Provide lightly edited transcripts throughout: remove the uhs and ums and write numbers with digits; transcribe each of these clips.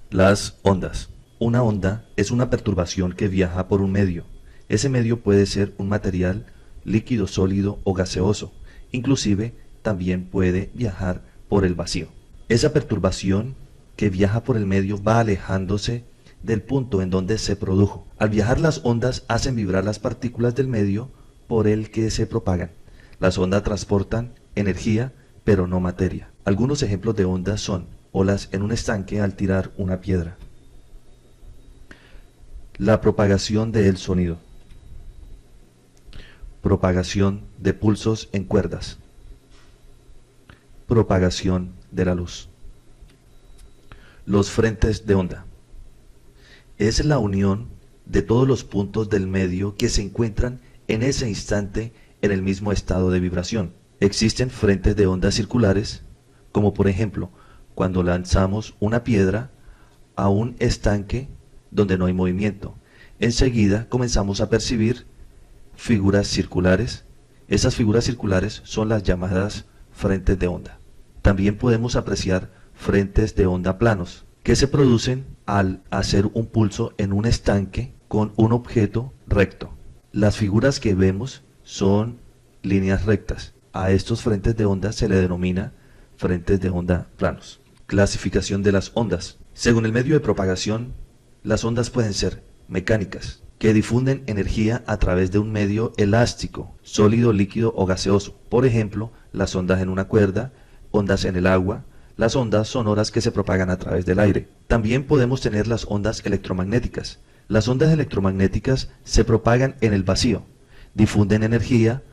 Las ondas. Una onda es una perturbación que viaja por un medio. Ese medio puede ser un material, líquido, sólido o gaseoso. Inclusive también puede viajar por el vacío. Esa perturbación que viaja por el medio va alejándose del punto en donde se produjo. Al viajar, las ondas hacen vibrar las partículas del medio por el que se propagan. Las ondas transportan energía, pero no materia. Algunos ejemplos de ondas son olas en un estanque al tirar una piedra. La propagación del sonido. Propagación de pulsos en cuerdas. Propagación de la luz. Los frentes de onda. Es la unión de todos los puntos del medio que se encuentran en ese instante en el mismo estado de vibración. Existen frentes de ondas circulares, como por ejemplo, cuando lanzamos una piedra a un estanque donde no hay movimiento. Enseguida comenzamos a percibir figuras circulares. Esas figuras circulares son las llamadas frentes de onda. También podemos apreciar frentes de onda planos, que se producen al hacer un pulso en un estanque con un objeto recto. Las figuras que vemos son líneas rectas. A estos frentes de onda se le denomina frentes de onda planos. Clasificación de las ondas. Según el medio de propagación, las ondas pueden ser mecánicas, que difunden energía a través de un medio elástico, sólido, líquido o gaseoso. Por ejemplo, las ondas en una cuerda, ondas en el agua. Las ondas sonoras que se propagan a través del aire. También podemos tener las ondas electromagnéticas. Las ondas electromagnéticas se propagan en el vacío, difunden energía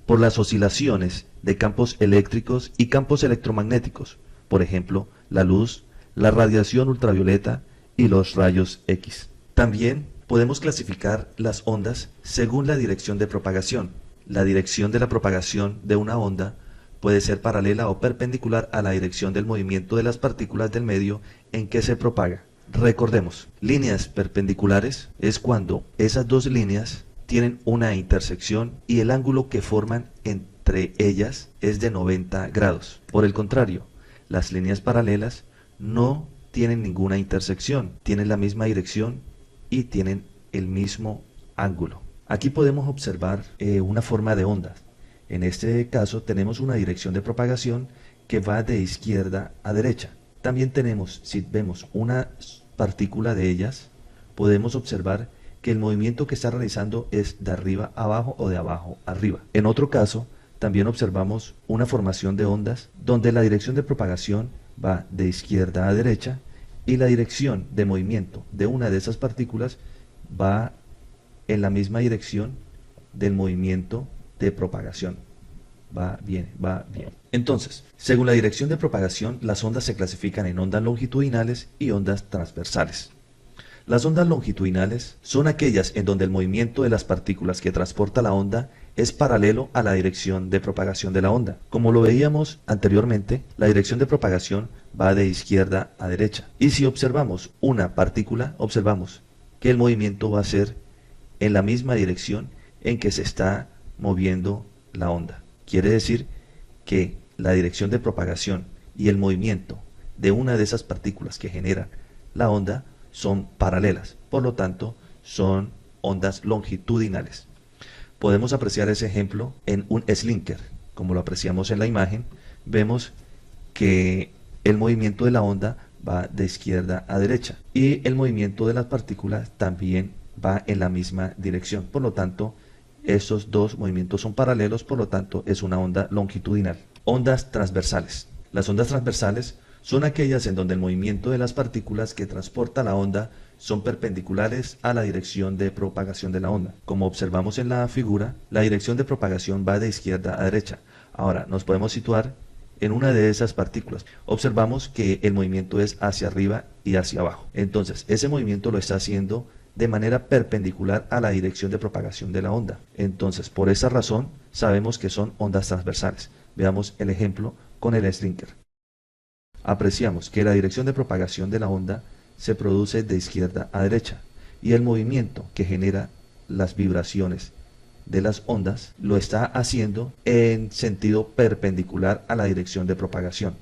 por las oscilaciones de campos eléctricos y campos electromagnéticos, por ejemplo, la luz, la radiación ultravioleta y los rayos X. También podemos clasificar las ondas según la dirección de propagación. La dirección de la propagación de una onda puede ser paralela o perpendicular a la dirección del movimiento de las partículas del medio en que se propaga. Recordemos, líneas perpendiculares es cuando esas dos líneas tienen una intersección y el ángulo que forman entre ellas es de 90 grados. Por el contrario, las líneas paralelas no tienen ninguna intersección, tienen la misma dirección y tienen el mismo ángulo. Aquí podemos observar una forma de ondas. En este caso tenemos una dirección de propagación que va de izquierda a derecha. También tenemos, si vemos una partícula de ellas, podemos observar que el movimiento que está realizando es de arriba a abajo o de abajo a arriba. En otro caso, también observamos una formación de ondas donde la dirección de propagación va de izquierda a derecha y la dirección de movimiento de una de esas partículas va en la misma dirección del movimiento de propagación. Va bien, va bien. Entonces, según la dirección de propagación, las ondas se clasifican en ondas longitudinales y ondas transversales. Las ondas longitudinales son aquellas en donde el movimiento de las partículas que transporta la onda es paralelo a la dirección de propagación de la onda. Como lo veíamos anteriormente, la dirección de propagación va de izquierda a derecha. Y si observamos una partícula, observamos que el movimiento va a ser en la misma dirección en que se está moviendo la onda. Quiere decir que la dirección de propagación y el movimiento de una de esas partículas que genera la onda son paralelas, por lo tanto son ondas longitudinales. Podemos apreciar ese ejemplo en un slinker, como lo apreciamos en la imagen. Vemos que el movimiento de la onda va de izquierda a derecha y el movimiento de las partículas también va en la misma dirección, por lo tanto esos dos movimientos son paralelos, por lo tanto es una onda longitudinal. Ondas transversales. Las ondas transversales son aquellas en donde el movimiento de las partículas que transporta la onda son perpendiculares a la dirección de propagación de la onda. Como observamos en la figura, la dirección de propagación va de izquierda a derecha. Ahora nos podemos situar en una de esas partículas. Observamos que el movimiento es hacia arriba y hacia abajo. Entonces, ese movimiento lo está haciendo de manera perpendicular a la dirección de propagación de la onda. Entonces, por esa razón, sabemos que son ondas transversales. Veamos el ejemplo con el slinker. Apreciamos que la dirección de propagación de la onda se produce de izquierda a derecha y el movimiento que genera las vibraciones de las ondas lo está haciendo en sentido perpendicular a la dirección de propagación.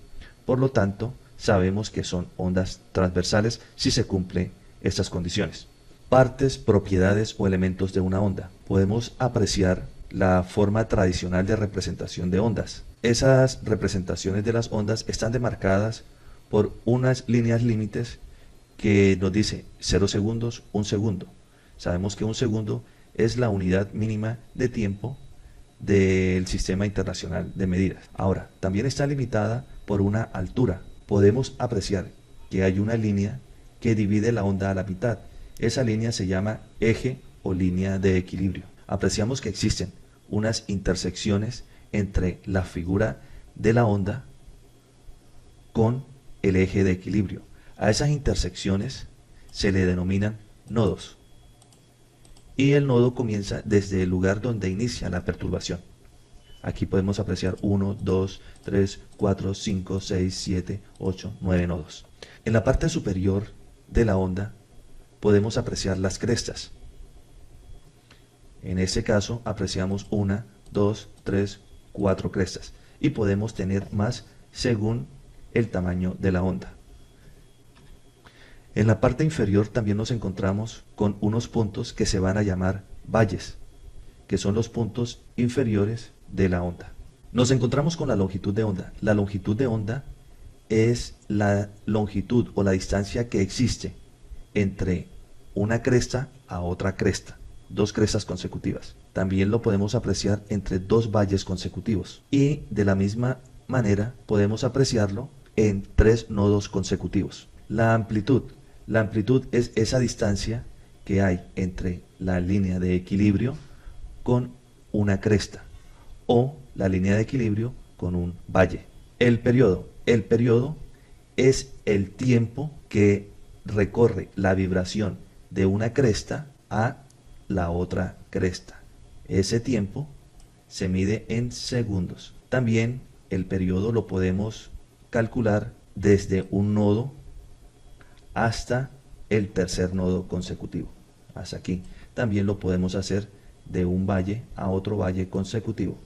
Por lo tanto, sabemos que son ondas transversales si se cumplen estas condiciones. Partes, propiedades o elementos de una onda. Podemos apreciar la forma tradicional de representación de ondas. Esas representaciones de las ondas están demarcadas por unas líneas límites que nos dice 0 segundos, 1 segundo. Sabemos que 1 segundo es la unidad mínima de tiempo del Sistema Internacional de Medidas. Ahora, también está limitada por una altura. Podemos apreciar que hay una línea que divide la onda a la mitad. Esa línea se llama eje o línea de equilibrio. Apreciamos que existen unas intersecciones entre la figura de la onda con el eje de equilibrio. A esas intersecciones se le denominan nodos. Y el nodo comienza desde el lugar donde inicia la perturbación. Aquí podemos apreciar 1, 2, 3, 4, 5, 6, 7, 8, 9 nodos. En la parte superior de la onda podemos apreciar las crestas. En ese caso apreciamos 1, 2, 3, 4 crestas. Y podemos tener más según el tamaño de la onda. En la parte inferior también nos encontramos con unos puntos que se van a llamar valles, que son los puntos inferiores de la onda. Nos encontramos con la longitud de onda. La longitud de onda es la longitud o la distancia que existe entre una cresta a otra cresta, dos crestas consecutivas. También lo podemos apreciar entre dos valles consecutivos y de la misma manera podemos apreciarlo en 3 nodos consecutivos. La amplitud es esa distancia que hay entre la línea de equilibrio con una cresta o la línea de equilibrio con un valle. El periodo es el tiempo que recorre la vibración de una cresta a la otra cresta. Ese tiempo se mide en segundos. También el periodo lo podemos calcular desde un nodo hasta el tercer nodo consecutivo, hasta aquí. También lo podemos hacer de un valle a otro valle consecutivo.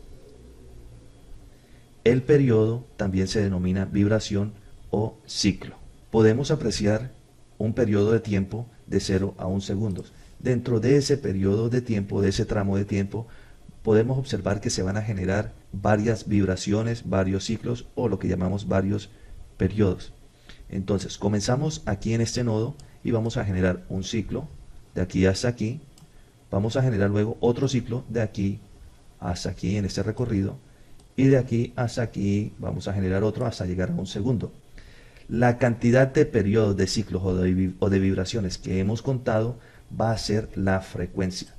El periodo también se denomina vibración o ciclo. Podemos apreciar un periodo de tiempo de 0 a 1 segundos. Dentro de ese periodo de tiempo, de ese tramo de tiempo, podemos observar que se van a generar varias vibraciones, varios ciclos o lo que llamamos varios periodos. Entonces, comenzamos aquí en este nodo y vamos a generar un ciclo de aquí hasta aquí. Vamos a generar luego otro ciclo de aquí hasta aquí en este recorrido. Y de aquí hasta aquí vamos a generar otro hasta llegar a 1 segundo. La cantidad de periodos, de ciclos o de vibraciones que hemos contado va a ser la frecuencia.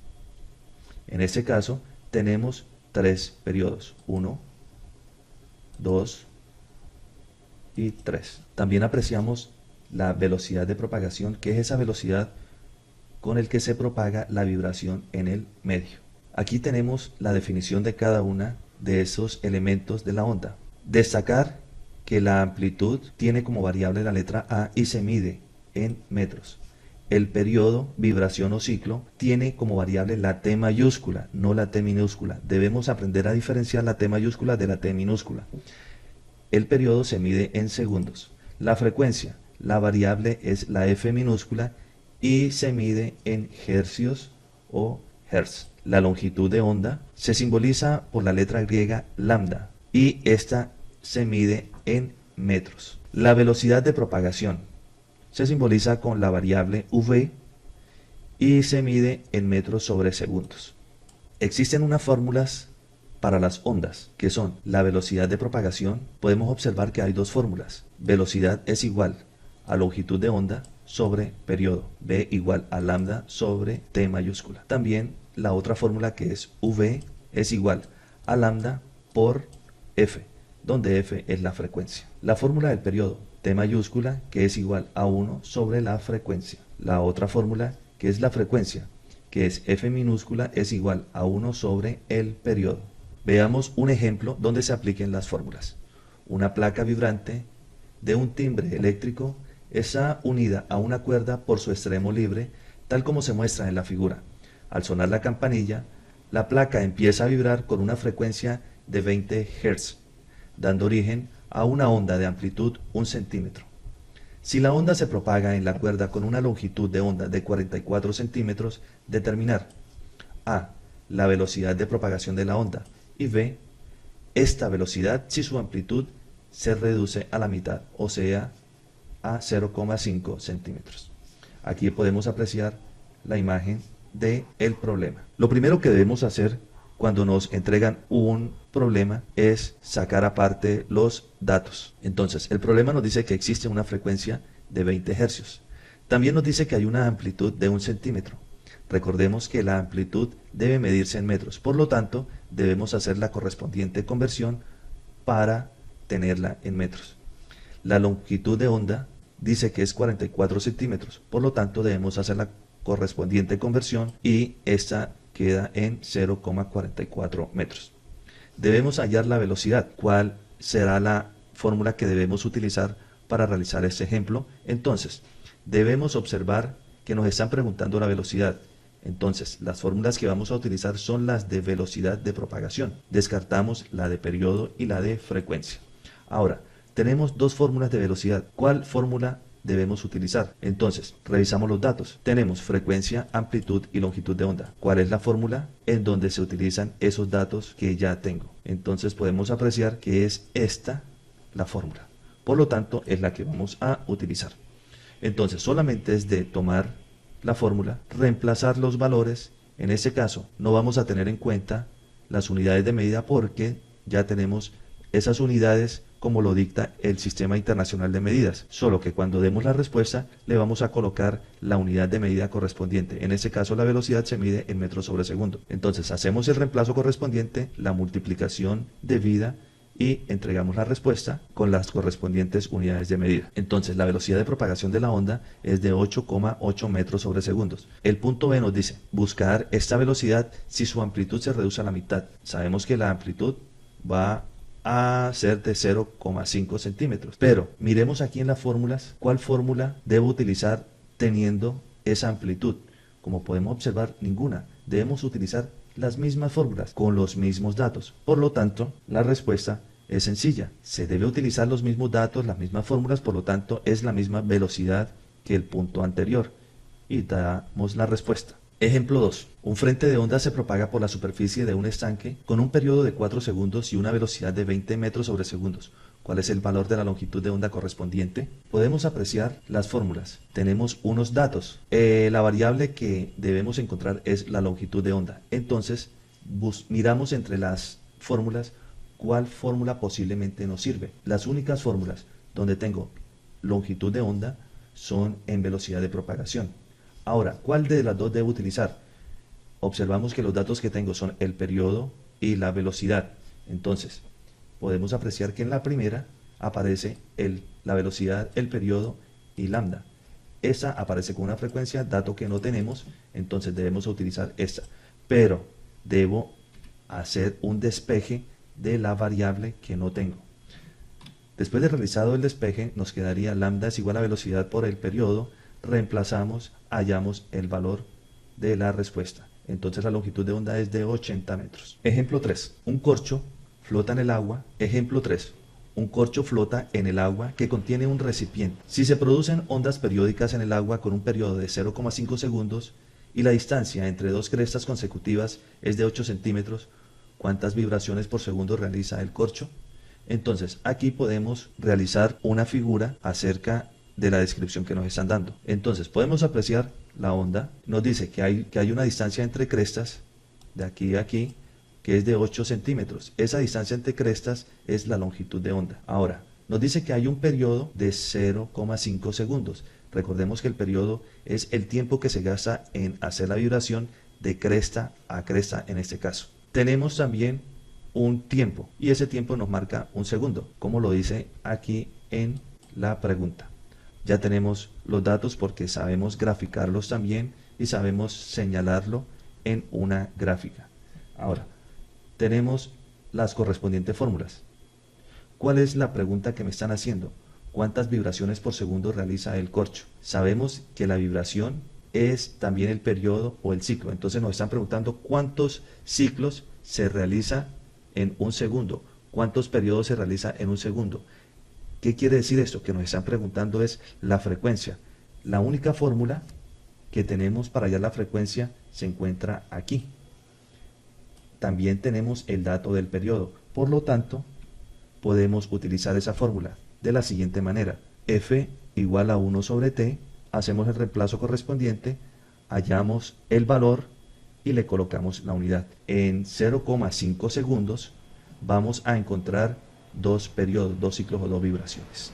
En este caso tenemos 3 periodos. 1, 2 y 3. También apreciamos la velocidad de propagación, que es esa velocidad con el que se propaga la vibración en el medio. Aquí tenemos la definición de cada una de esos elementos de la onda. Destacar que la amplitud tiene como variable la letra A y se mide en metros. El periodo, vibración o ciclo tiene como variable la T mayúscula, no la T minúscula. Debemos aprender a diferenciar la T mayúscula de la T minúscula. El periodo se mide en segundos. La frecuencia, la variable es la F minúscula y se mide en hercios o hertz. La longitud de onda se simboliza por la letra griega lambda y esta se mide en metros. La velocidad de propagación se simboliza con la variable v y se mide en metros sobre segundos. Existen unas fórmulas para las ondas, que son la velocidad de propagación. Podemos observar que hay dos fórmulas. Velocidad es igual a longitud de onda sobre periodo. V igual a lambda sobre T mayúscula. También la otra fórmula que es V es igual a lambda por F, donde F es la frecuencia. La fórmula del periodo, T mayúscula, que es igual a 1 sobre la frecuencia. La otra fórmula, que es la frecuencia, que es F minúscula, es igual a 1 sobre el periodo. Veamos un ejemplo donde se apliquen las fórmulas. Una placa vibrante de un timbre eléctrico está unida a una cuerda por su extremo libre, tal como se muestra en la figura. Al sonar la campanilla, la placa empieza a vibrar con una frecuencia de 20 Hz, dando origen a una onda de amplitud 1 centímetro. Si la onda se propaga en la cuerda con una longitud de onda de 44 centímetros, determinar A. La velocidad de propagación de la onda y B. Esta velocidad si su amplitud se reduce a la mitad, o sea, a 0,5 centímetros. Aquí podemos apreciar la imagen del problema. Lo primero que debemos hacer cuando nos entregan un problema es sacar aparte los datos. Entonces, el problema nos dice que existe una frecuencia de 20 hercios. También nos dice que hay una amplitud de 1 centímetro. Recordemos que la amplitud debe medirse en metros, por lo tanto, debemos hacer la correspondiente conversión para tenerla en metros. La longitud de onda dice que es 44 centímetros, por lo tanto, debemos hacer la correspondiente conversión y esta queda en 0,44 metros. Debemos hallar la velocidad. ¿Cuál será la fórmula que debemos utilizar para realizar este ejemplo? Entonces, debemos observar que nos están preguntando la velocidad. Entonces, las fórmulas que vamos a utilizar son las de velocidad de propagación. Descartamos la de periodo y la de frecuencia. Ahora, tenemos dos fórmulas de velocidad. ¿Cuál fórmula debemos utilizar? Entonces, revisamos los datos. Tenemos frecuencia, amplitud y longitud de onda. ¿Cuál es la fórmula en donde se utilizan esos datos que ya tengo? Entonces podemos apreciar que es esta la fórmula. Por lo tanto, es la que vamos a utilizar. Entonces, solamente es de tomar la fórmula, reemplazar los valores. En este caso, no vamos a tener en cuenta las unidades de medida porque ya tenemos esas unidades como lo dicta el Sistema Internacional de Medidas, solo que cuando demos la respuesta le vamos a colocar la unidad de medida correspondiente. En este caso la velocidad se mide en metros sobre segundo. Entonces hacemos el reemplazo correspondiente, la multiplicación debida y entregamos la respuesta con las correspondientes unidades de medida. Entonces la velocidad de propagación de la onda es de 8,8 metros sobre segundos. El punto B nos dice buscar esta velocidad si su amplitud se reduce a la mitad. Sabemos que la amplitud va a ser de 0,5 centímetros. Pero miremos aquí en las fórmulas, ¿cuál fórmula debo utilizar teniendo esa amplitud? Como podemos observar, ninguna. Debemos utilizar las mismas fórmulas con los mismos datos. Por lo tanto, la respuesta es sencilla. Se debe utilizar los mismos datos, las mismas fórmulas, por lo tanto, es la misma velocidad que el punto anterior. Y damos la respuesta. Ejemplo 2. Un frente de onda se propaga por la superficie de un estanque con un periodo de 4 segundos y una velocidad de 20 metros sobre segundos. ¿Cuál es el valor de la longitud de onda correspondiente? Podemos apreciar las fórmulas. Tenemos unos datos. La variable que debemos encontrar es la longitud de onda. Entonces, miramos entre las fórmulas cuál fórmula posiblemente nos sirve. Las únicas fórmulas donde tengo longitud de onda son en velocidad de propagación. Ahora, ¿cuál de las dos debo utilizar? Observamos que los datos que tengo son el periodo y la velocidad. Entonces, podemos apreciar que en la primera aparece la velocidad, el periodo y lambda. Esa aparece con una frecuencia, dato que no tenemos, entonces debemos utilizar esta. Pero debo hacer un despeje de la variable que no tengo. Después de realizado el despeje, nos quedaría lambda es igual a velocidad por el periodo. Reemplazamos, hallamos el valor de la respuesta. Entonces la longitud de onda es de 80 metros. Ejemplo 3. Un corcho flota en el agua. Ejemplo 3. Un corcho flota en el agua que contiene un recipiente. Si se producen ondas periódicas en el agua con un periodo de 0,5 segundos y la distancia entre dos crestas consecutivas es de 8 centímetros, ¿cuántas vibraciones por segundo realiza el corcho? Entonces aquí podemos realizar una figura acerca de la descripción que nos están dando. Entonces podemos apreciar la onda. Nos dice que hay una distancia entre crestas de aquí a aquí que es de 8 centímetros. Esa distancia entre crestas es la longitud de onda. Ahora, nos dice que hay un periodo de 0,5 segundos. Recordemos que el periodo es el tiempo que se gasta en hacer la vibración de cresta a cresta en este caso. Tenemos también un tiempo y ese tiempo nos marca un segundo, como lo dice aquí en la pregunta. Ya tenemos los datos porque sabemos graficarlos también y sabemos señalarlo en una gráfica. Ahora, tenemos las correspondientes fórmulas. ¿Cuál es la pregunta que me están haciendo? ¿Cuántas vibraciones por segundo realiza el corcho? Sabemos que la vibración es también el periodo o el ciclo. Entonces nos están preguntando cuántos ciclos se realiza en un segundo, cuántos periodos se realiza en un segundo. ¿Qué quiere decir esto? Que nos están preguntando es la frecuencia. La única fórmula que tenemos para hallar la frecuencia se encuentra aquí. También tenemos el dato del periodo. Por lo tanto, podemos utilizar esa fórmula de la siguiente manera. F igual a 1 sobre T, hacemos el reemplazo correspondiente, hallamos el valor y le colocamos la unidad. En 0,5 segundos vamos a encontrar dos periodos, dos ciclos o dos vibraciones.